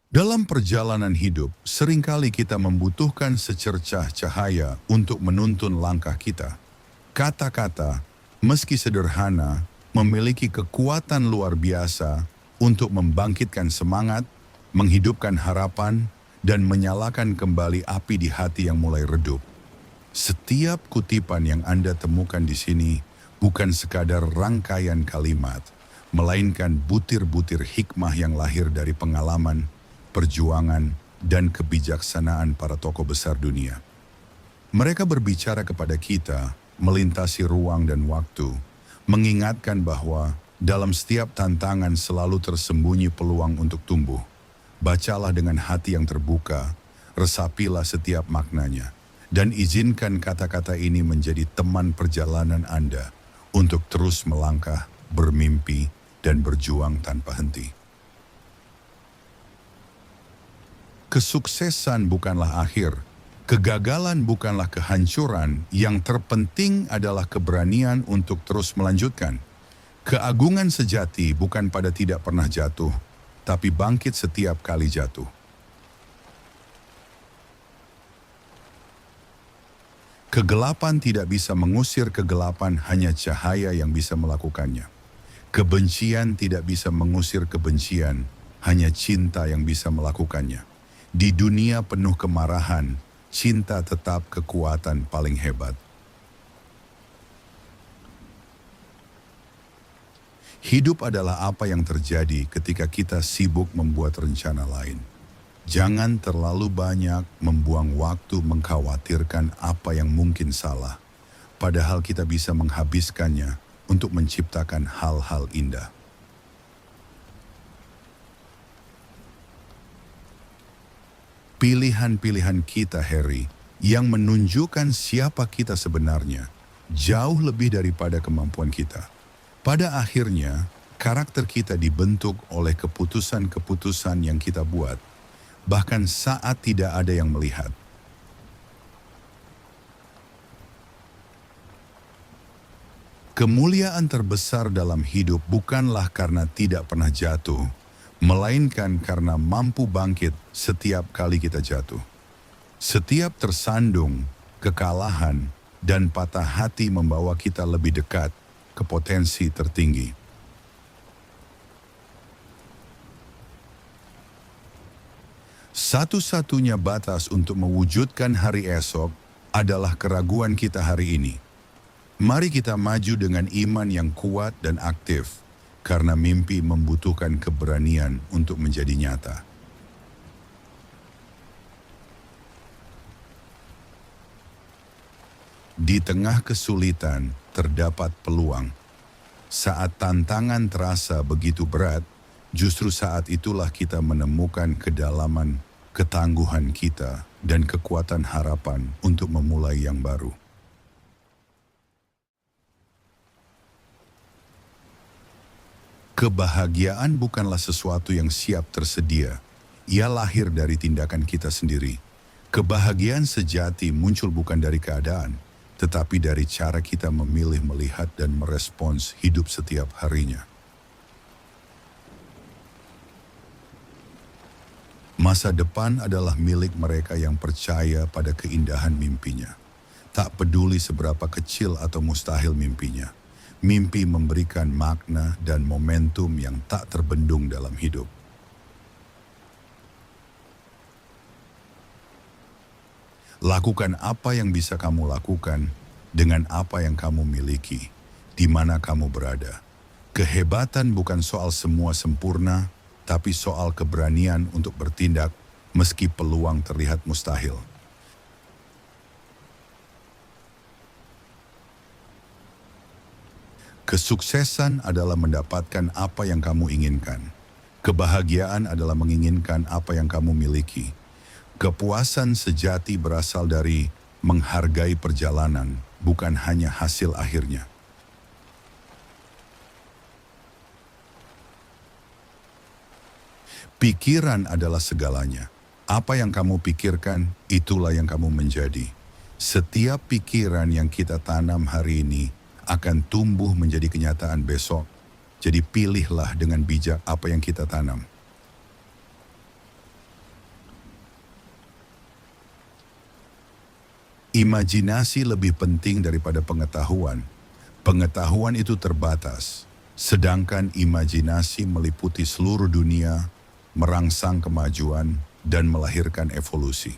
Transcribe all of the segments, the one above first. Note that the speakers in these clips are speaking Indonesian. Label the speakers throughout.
Speaker 1: Dalam perjalanan hidup, seringkali kita membutuhkan secercah cahaya untuk menuntun langkah kita. Kata-kata, meski sederhana, memiliki kekuatan luar biasa untuk membangkitkan semangat, menghidupkan harapan, dan menyalakan kembali api di hati yang mulai redup. Setiap kutipan yang Anda temukan di sini bukan sekadar rangkaian kalimat, melainkan butir-butir hikmah yang lahir dari pengalaman, perjuangan, dan kebijaksanaan para tokoh besar dunia. Mereka berbicara kepada kita, melintasi ruang dan waktu, mengingatkan bahwa dalam setiap tantangan selalu tersembunyi peluang untuk tumbuh. Bacalah dengan hati yang terbuka, resapilah setiap maknanya, dan izinkan kata-kata ini menjadi teman perjalanan Anda untuk terus melangkah, bermimpi, dan berjuang tanpa henti. Kesuksesan bukanlah akhir, kegagalan bukanlah kehancuran, yang terpenting adalah keberanian untuk terus melanjutkan. Keagungan sejati bukan pada tidak pernah jatuh, tapi bangkit setiap kali jatuh. Kegelapan tidak bisa mengusir kegelapan, hanya cahaya yang bisa melakukannya. Kebencian tidak bisa mengusir kebencian, hanya cinta yang bisa melakukannya. Di dunia penuh kemarahan, cinta tetap kekuatan paling hebat. Hidup adalah apa yang terjadi ketika kita sibuk membuat rencana lain. Jangan terlalu banyak membuang waktu mengkhawatirkan apa yang mungkin salah, padahal kita bisa menghabiskannya untuk menciptakan hal-hal indah. Pilihan-pilihan kita, Harry, yang menunjukkan siapa kita sebenarnya, jauh lebih daripada kemampuan kita. Pada akhirnya, karakter kita dibentuk oleh keputusan-keputusan yang kita buat, bahkan saat tidak ada yang melihat. Kemuliaan terbesar dalam hidup bukanlah karena tidak pernah jatuh, melainkan karena mampu bangkit setiap kali kita jatuh. Setiap tersandung, kekalahan, dan patah hati membawa kita lebih dekat ke potensi tertinggi. Satu-satunya batas untuk mewujudkan hari esok adalah keraguan kita hari ini. Mari kita maju dengan iman yang kuat dan aktif, karena mimpi membutuhkan keberanian untuk menjadi nyata. Di tengah kesulitan terdapat peluang. Saat tantangan terasa begitu berat, justru saat itulah kita menemukan kedalaman ketangguhan kita dan kekuatan harapan untuk memulai yang baru. Kebahagiaan bukanlah sesuatu yang siap tersedia. Ia lahir dari tindakan kita sendiri. Kebahagiaan sejati muncul bukan dari keadaan, tetapi dari cara kita memilih, melihat, dan merespons hidup setiap harinya. Masa depan adalah milik mereka yang percaya pada keindahan mimpinya. Tak peduli seberapa kecil atau mustahil mimpinya. Mimpi memberikan makna dan momentum yang tak terbendung dalam hidup. Lakukan apa yang bisa kamu lakukan dengan apa yang kamu miliki, di mana kamu berada. Kehebatan bukan soal semua sempurna, tapi soal keberanian untuk bertindak meski peluang terlihat mustahil. Kesuksesan adalah mendapatkan apa yang kamu inginkan. Kebahagiaan adalah menginginkan apa yang kamu miliki. Kepuasan sejati berasal dari menghargai perjalanan, bukan hanya hasil akhirnya. Pikiran adalah segalanya. Apa yang kamu pikirkan, itulah yang kamu menjadi. Setiap pikiran yang kita tanam hari ini akan tumbuh menjadi kenyataan besok. Jadi pilihlah dengan bijak apa yang kita tanam. Imajinasi lebih penting daripada pengetahuan. Pengetahuan itu terbatas, sedangkan imajinasi meliputi seluruh dunia, merangsang kemajuan, dan melahirkan evolusi.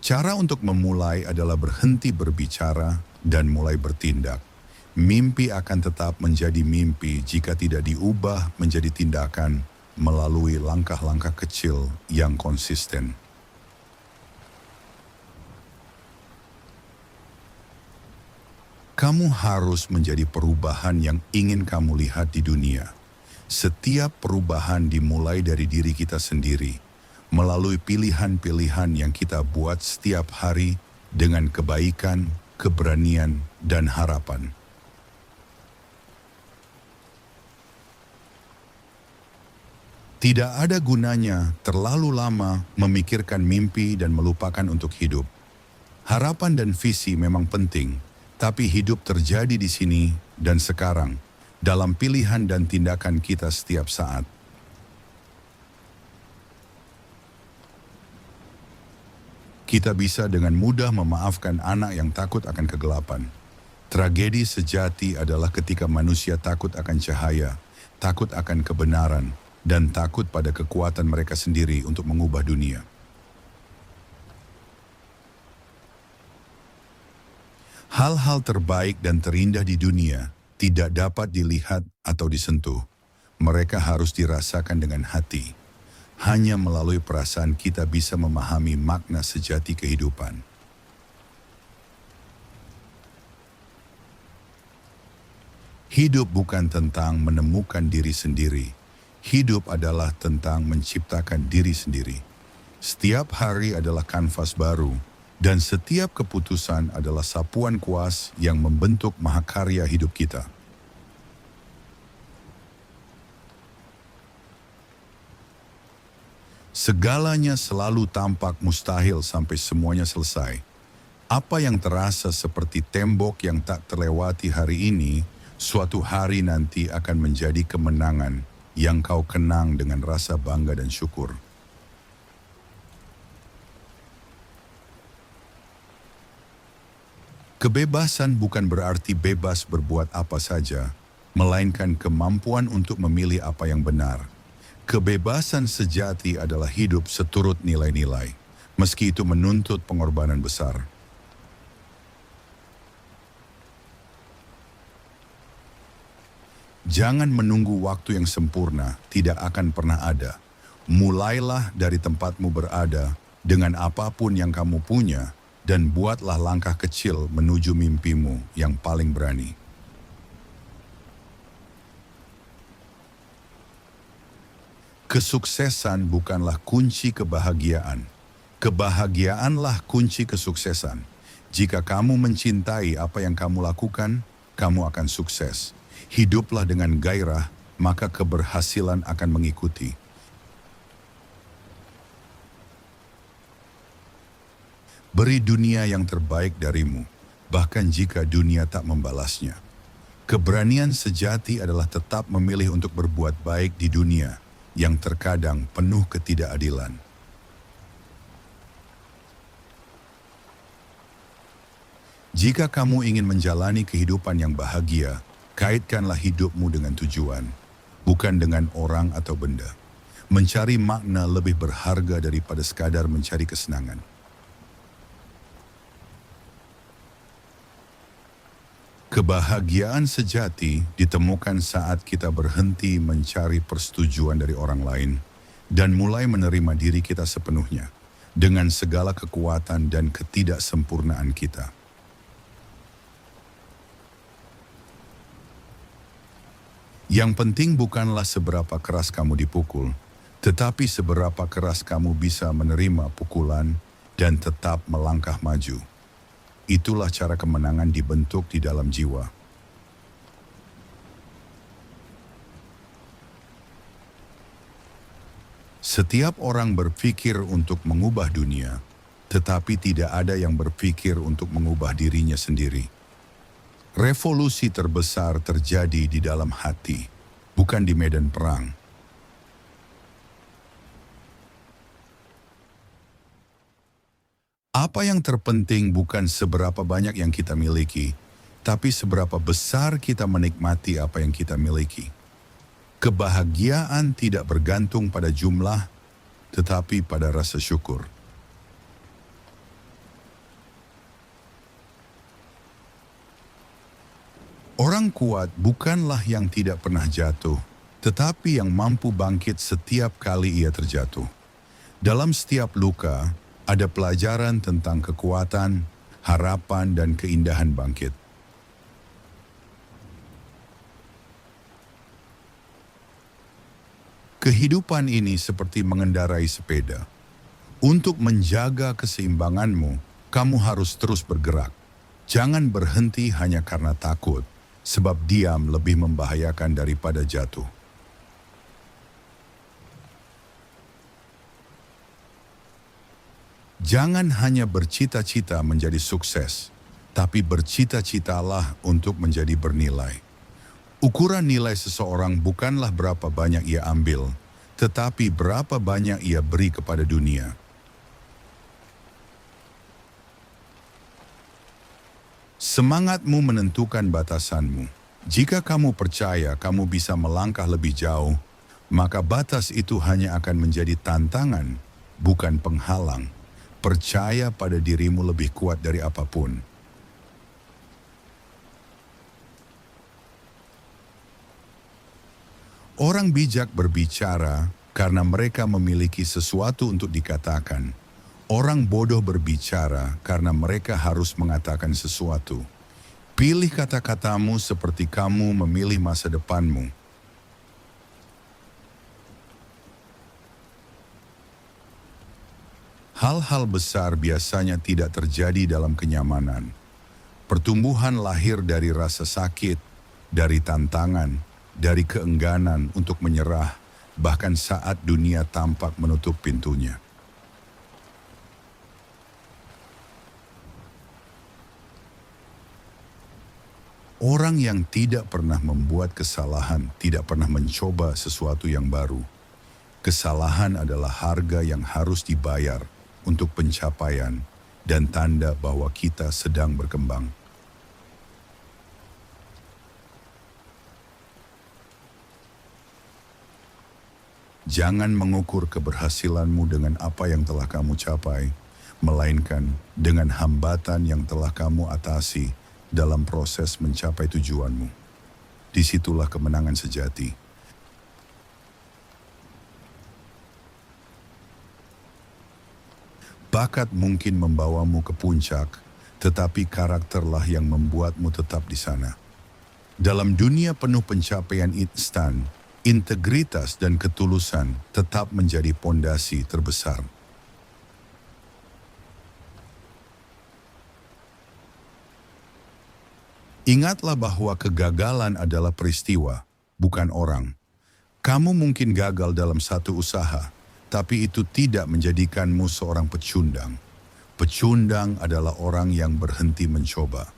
Speaker 1: Cara untuk memulai adalah berhenti berbicara dan mulai bertindak. Mimpi akan tetap menjadi mimpi jika tidak diubah menjadi tindakan melalui langkah-langkah kecil yang konsisten. Kamu harus menjadi perubahan yang ingin kamu lihat di dunia. Setiap perubahan dimulai dari diri kita sendiri, melalui pilihan-pilihan yang kita buat setiap hari dengan kebaikan, keberanian, dan harapan. Tidak ada gunanya terlalu lama memikirkan mimpi dan melupakan untuk hidup. Harapan dan visi memang penting, tapi hidup terjadi di sini dan sekarang, dalam pilihan dan tindakan kita setiap saat. Kita bisa dengan mudah memaafkan anak yang takut akan kegelapan. Tragedi sejati adalah ketika manusia takut akan cahaya, takut akan kebenaran, dan takut pada kekuatan mereka sendiri untuk mengubah dunia. Hal-hal terbaik dan terindah di dunia tidak dapat dilihat atau disentuh. Mereka harus dirasakan dengan hati. Hanya melalui perasaan kita bisa memahami makna sejati kehidupan. Hidup bukan tentang menemukan diri sendiri. Hidup adalah tentang menciptakan diri sendiri. Setiap hari adalah kanvas baru, dan setiap keputusan adalah sapuan kuas yang membentuk mahakarya hidup kita. Segalanya selalu tampak mustahil sampai semuanya selesai. Apa yang terasa seperti tembok yang tak terlewati hari ini, suatu hari nanti akan menjadi kemenangan yang kau kenang dengan rasa bangga dan syukur. Kebebasan bukan berarti bebas berbuat apa saja, melainkan kemampuan untuk memilih apa yang benar. Kebebasan sejati adalah hidup seturut nilai-nilai, meski itu menuntut pengorbanan besar. Jangan menunggu waktu yang sempurna, tidak akan pernah ada. Mulailah dari tempatmu berada dengan apapun yang kamu punya dan buatlah langkah kecil menuju mimpimu yang paling berani. Kesuksesan bukanlah kunci kebahagiaan. Kebahagiaanlah kunci kesuksesan. Jika kamu mencintai apa yang kamu lakukan, kamu akan sukses. Hiduplah dengan gairah, maka keberhasilan akan mengikuti. Beri dunia yang terbaik darimu, bahkan jika dunia tak membalasnya. Keberanian sejati adalah tetap memilih untuk berbuat baik di dunia yang terkadang penuh ketidakadilan. Jika kamu ingin menjalani kehidupan yang bahagia, kaitkanlah hidupmu dengan tujuan, bukan dengan orang atau benda. Mencari makna lebih berharga daripada sekadar mencari kesenangan. Kebahagiaan sejati ditemukan saat kita berhenti mencari persetujuan dari orang lain dan mulai menerima diri kita sepenuhnya dengan segala kekuatan dan ketidaksempurnaan kita. Yang penting bukanlah seberapa keras kamu dipukul, tetapi seberapa keras kamu bisa menerima pukulan dan tetap melangkah maju. Itulah cara kemenangan dibentuk di dalam jiwa. Setiap orang berpikir untuk mengubah dunia, tetapi tidak ada yang berpikir untuk mengubah dirinya sendiri. Revolusi terbesar terjadi di dalam hati, bukan di medan perang. Apa yang terpenting bukan seberapa banyak yang kita miliki, tapi seberapa besar kita menikmati apa yang kita miliki. Kebahagiaan tidak bergantung pada jumlah, tetapi pada rasa syukur. Orang kuat bukanlah yang tidak pernah jatuh, tetapi yang mampu bangkit setiap kali ia terjatuh. Dalam setiap luka, ada pelajaran tentang kekuatan, harapan, dan keindahan bangkit. Kehidupan ini seperti mengendarai sepeda. Untuk menjaga keseimbanganmu, kamu harus terus bergerak. Jangan berhenti hanya karena takut, sebab diam lebih membahayakan daripada jatuh. Jangan hanya bercita-cita menjadi sukses, tapi bercita-citalah untuk menjadi bernilai. Ukuran nilai seseorang bukanlah berapa banyak ia ambil, tetapi berapa banyak ia beri kepada dunia. Semangatmu menentukan batasanmu. Jika kamu percaya kamu bisa melangkah lebih jauh, maka batas itu hanya akan menjadi tantangan, bukan penghalang. Percaya pada dirimu lebih kuat dari apapun. Orang bijak berbicara karena mereka memiliki sesuatu untuk dikatakan. Orang bodoh berbicara karena mereka harus mengatakan sesuatu. Pilih kata-katamu seperti kamu memilih masa depanmu. Hal-hal besar biasanya tidak terjadi dalam kenyamanan. Pertumbuhan lahir dari rasa sakit, dari tantangan, dari keengganan untuk menyerah, bahkan saat dunia tampak menutup pintunya. Orang yang tidak pernah membuat kesalahan tidak pernah mencoba sesuatu yang baru. Kesalahan adalah harga yang harus dibayar untuk pencapaian dan tanda bahwa kita sedang berkembang. Jangan mengukur keberhasilanmu dengan apa yang telah kamu capai, melainkan dengan hambatan yang telah kamu atasi dalam proses mencapai tujuanmu. Disitulah kemenangan sejati. Bakat mungkin membawamu ke puncak, tetapi karakterlah yang membuatmu tetap di sana. Dalam dunia penuh pencapaian instan, integritas dan ketulusan tetap menjadi pondasi terbesar. Ingatlah bahwa kegagalan adalah peristiwa, bukan orang. Kamu mungkin gagal dalam satu usaha, tapi itu tidak menjadikanmu seorang pecundang. Pecundang adalah orang yang berhenti mencoba.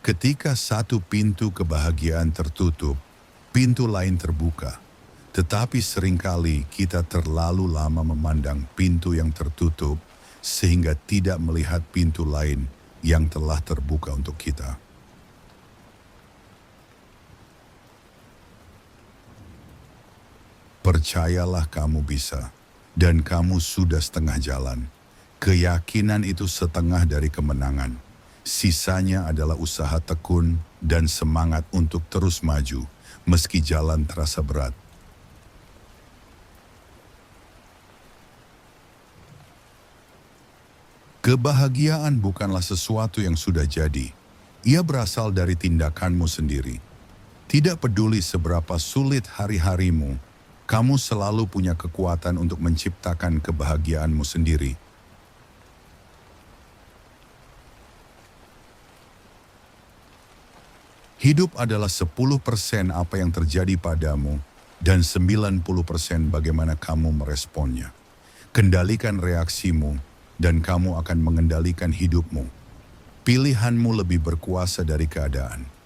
Speaker 1: Ketika satu pintu kebahagiaan tertutup, pintu lain terbuka. Tetapi seringkali kita terlalu lama memandang pintu yang tertutup sehingga tidak melihat pintu lain yang telah terbuka untuk kita. Percayalah kamu bisa, dan kamu sudah setengah jalan. Keyakinan itu setengah dari kemenangan. Sisanya adalah usaha tekun dan semangat untuk terus maju, meski jalan terasa berat. Kebahagiaan bukanlah sesuatu yang sudah jadi. Ia berasal dari tindakanmu sendiri. Tidak peduli seberapa sulit hari-harimu, kamu selalu punya kekuatan untuk menciptakan kebahagiaanmu sendiri. Hidup adalah 10% apa yang terjadi padamu dan 90% bagaimana kamu meresponnya. Kendalikan reaksimu dan kamu akan mengendalikan hidupmu. Pilihanmu lebih berkuasa dari keadaan.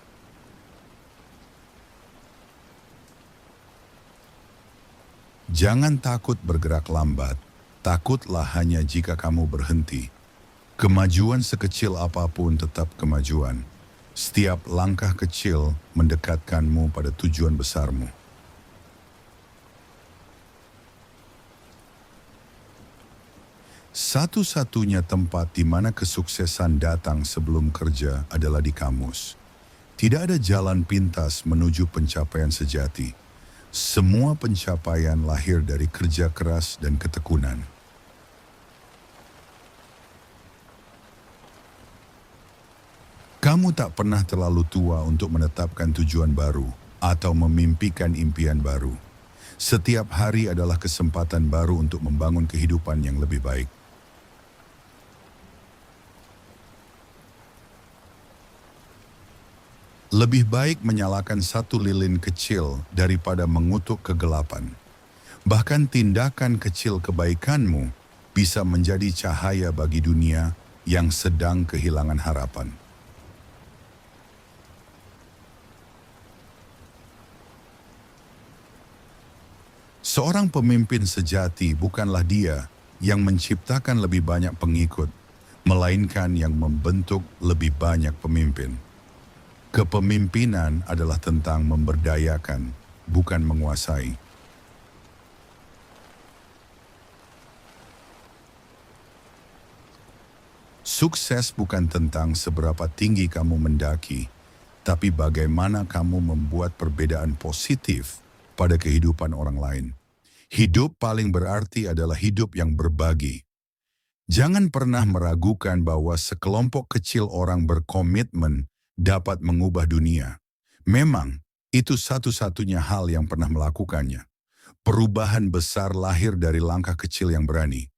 Speaker 1: Jangan takut bergerak lambat, takutlah hanya jika kamu berhenti. Kemajuan sekecil apapun tetap kemajuan. Setiap langkah kecil mendekatkanmu pada tujuan besarmu. Satu-satunya tempat di mana kesuksesan datang sebelum kerja adalah di kamus. Tidak ada jalan pintas menuju pencapaian sejati. Semua pencapaian lahir dari kerja keras dan ketekunan. Kamu tak pernah terlalu tua untuk menetapkan tujuan baru atau memimpikan impian baru. Setiap hari adalah kesempatan baru untuk membangun kehidupan yang lebih baik. Lebih baik menyalakan satu lilin kecil daripada mengutuk kegelapan. Bahkan tindakan kecil kebaikanmu bisa menjadi cahaya bagi dunia yang sedang kehilangan harapan. Seorang pemimpin sejati bukanlah dia yang menciptakan lebih banyak pengikut, melainkan yang membentuk lebih banyak pemimpin. Kepemimpinan adalah tentang memberdayakan, bukan menguasai. Sukses bukan tentang seberapa tinggi kamu mendaki, tapi bagaimana kamu membuat perbedaan positif pada kehidupan orang lain. Hidup paling berarti adalah hidup yang berbagi. Jangan pernah meragukan bahwa sekelompok kecil orang berkomitmen dapat mengubah dunia. Memang, itu satu-satunya hal yang pernah melakukannya. Perubahan besar lahir dari langkah kecil yang berani.